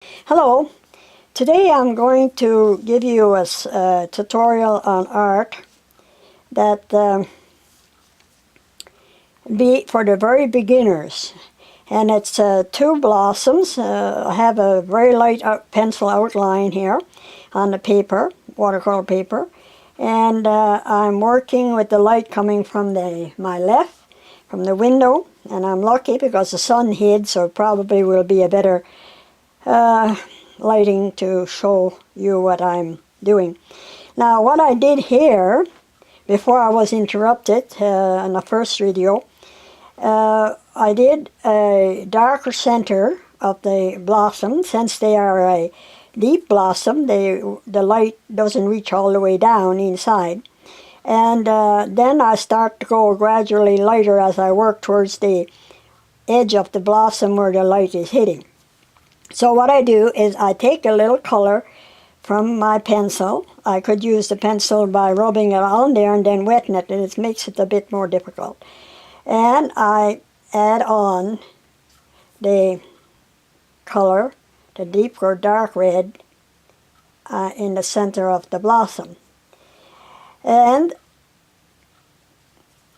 Hello, today I'm going to give you a tutorial on art that be for the very beginners. And it's two blossoms. I have a very light pencil outline here on the paper, watercolor paper. And I'm working with the light coming from my left, from the window. And I'm lucky because the sun hid, so it probably will be a better lighting to show you what I'm doing. Now what I did here, before I was interrupted in the first video, I did a darker center of the blossom. Since they are a deep blossom, the light doesn't reach all the way down inside. And then I start to go gradually lighter as I work towards the edge of the blossom where the light is hitting. So what I do is I take a little color from my pencil. I could use the pencil by rubbing it on there and then wetting it, and it makes it a bit more difficult. And I add on the color, the deep or dark red, in the center of the blossom. And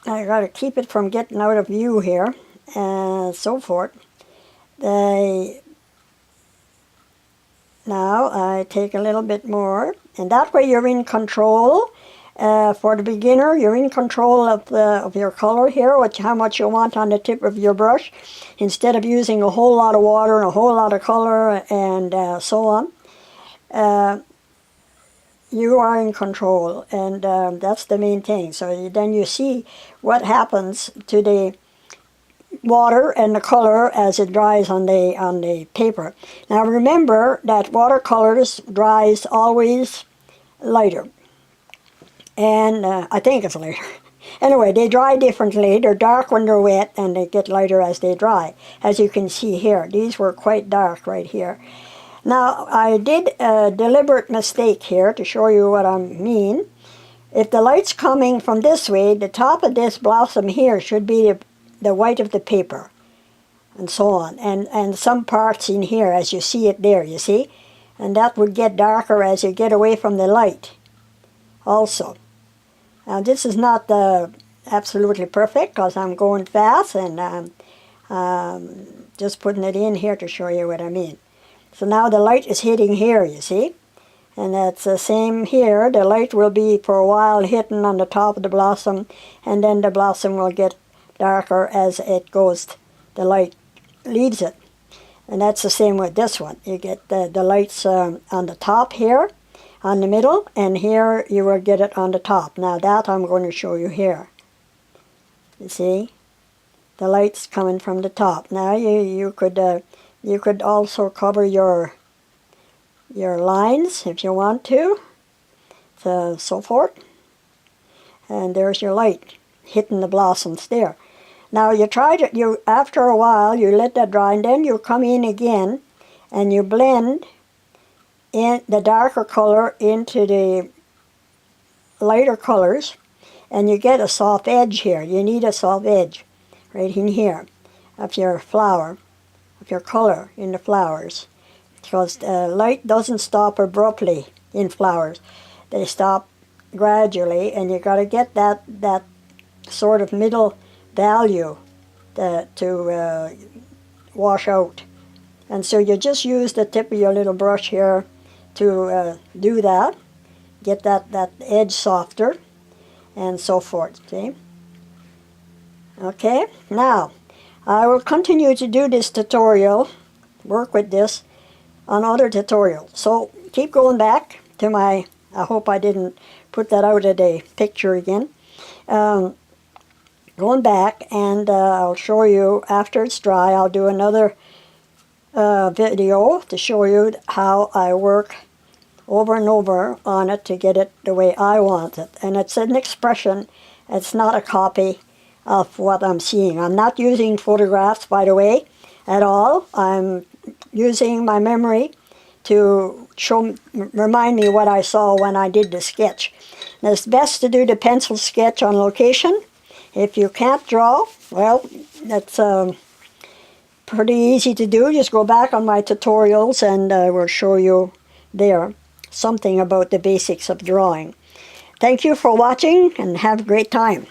I got to keep it from getting out of view here, and so forth. Now I take a little bit more, and that way you're in control. For the beginner, you're in control of your color here, how much you want on the tip of your brush, instead of using a whole lot of water and a whole lot of color and so on. You are in control, and that's the main thing. So then you see what happens to the water and the color as it dries on the paper. Now remember that watercolors dries always lighter, and I think it's lighter. Anyway, they dry differently. They're dark when they're wet, and they get lighter as they dry. As you can see here, these were quite dark right here. Now I did a deliberate mistake here to show you what I mean. If the light's coming from this way, the top of this blossom here should be the white of the paper, and so on, and some parts in here as you see it there, you see, and that would get darker as you get away from the light also. Now this is not absolutely perfect because I'm going fast, and just putting it in here to show you what I mean. So now the light is hitting here, you see, and that's the same here. The light will be for a while hitting on the top of the blossom, and then the blossom will get darker as it goes, the light leaves it. And that's the same with this one. You get the lights on the top here, on the middle, and here you will get it on the top. Now that I'm going to show you here. You see, the light's coming from the top. Now you could also cover your lines if you want to, so forth. And there's your light hitting the blossoms there. Now after a while you let that dry, and then you come in again and you blend in the darker color into the lighter colors, and you get a soft edge here. You need a soft edge right in here of your flower, of your color in the flowers, because the light doesn't stop abruptly in flowers. They stop gradually, and you got to get that sort of middle value to wash out. And so you just use the tip of your little brush here to do that, get that edge softer, and so forth, see? Okay, now I will continue to do this tutorial, work with this on other tutorials. So keep going back to I hope I didn't put that out of the picture again. Going back, and I'll show you after it's dry. I'll do another video to show you how I work over and over on it to get it the way I want it. And it's an expression, it's not a copy of what I'm seeing. I'm not using photographs, by the way, at all. I'm using my memory to remind me what I saw when I did the sketch. And it's best to do the pencil sketch on location. If you can't draw, well, that's pretty easy to do. Just go back on my tutorials and I will show you there something about the basics of drawing. Thank you for watching and have a great time.